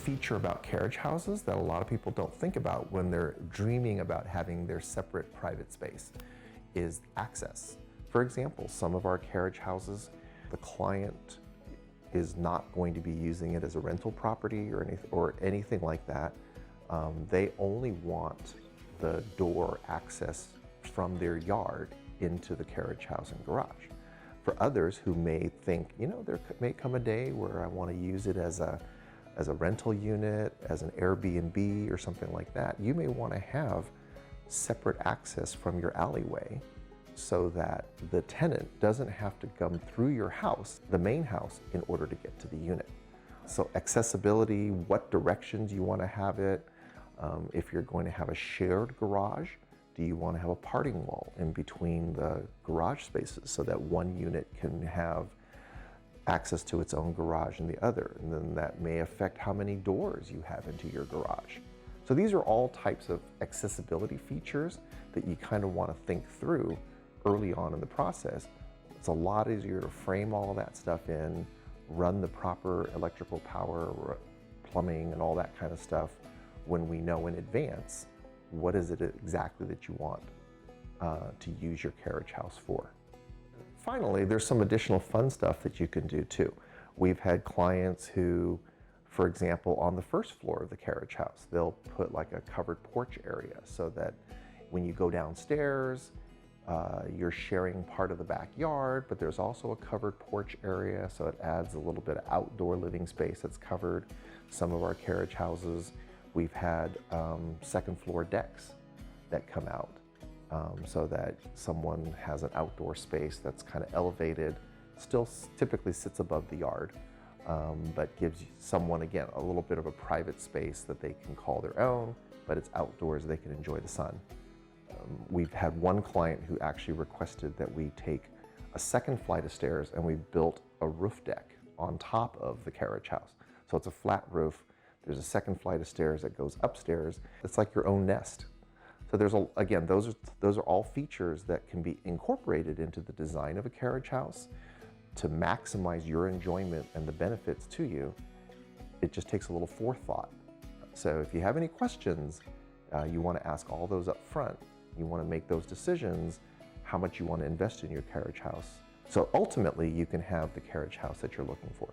feature about carriage houses that a lot of people don't think about when they're dreaming about having their separate private space is access. For example, some of our carriage houses, the client is not going to be using it as a rental property or anything like that. They only want the door access from their yard into the carriage house and garage. For others who may think, you know, there may come a day where I want to use it as a rental unit, as an Airbnb or something like that, you may want to have separate access from your alleyway so that the tenant doesn't have to come through your house, the main house, in order to get to the unit. So accessibility, what directions you want to have it, if you're going to have a shared garage, do you want to have a parting wall in between the garage spaces so that one unit can have access to its own garage and the other? And then that may affect how many doors you have into your garage. So these are all types of accessibility features that you kind of want to think through early on in the process. It's a lot easier to frame all of that stuff in, run the proper electrical power, plumbing, and all that kind of stuff when we know in advance what is it exactly that you want to use your carriage house for. Finally, there's some additional fun stuff that you can do too. We've had clients who, for example, on the first floor of the carriage house, they'll put like a covered porch area so that when you go downstairs, you're sharing part of the backyard, but there's also a covered porch area, so it adds a little bit of outdoor living space that's covered. Some of our carriage houses, we've had second floor decks that come out so that someone has an outdoor space that's kind of elevated, still typically sits above the yard, but gives someone, again, a little bit of a private space that they can call their own, but it's outdoors, they can enjoy the sun. We've had one client who actually requested that we take a second flight of stairs and we built a roof deck on top of the carriage house. So it's a flat roof. There's a second flight of stairs that goes upstairs. It's like your own nest. So there's again, those are all features that can be incorporated into the design of a carriage house to maximize your enjoyment and the benefits to you. It just takes a little forethought. So if you have any questions, you want to ask all those up front. You want to make those decisions, how much you want to invest in your carriage house. So ultimately, you can have the carriage house that you're looking for.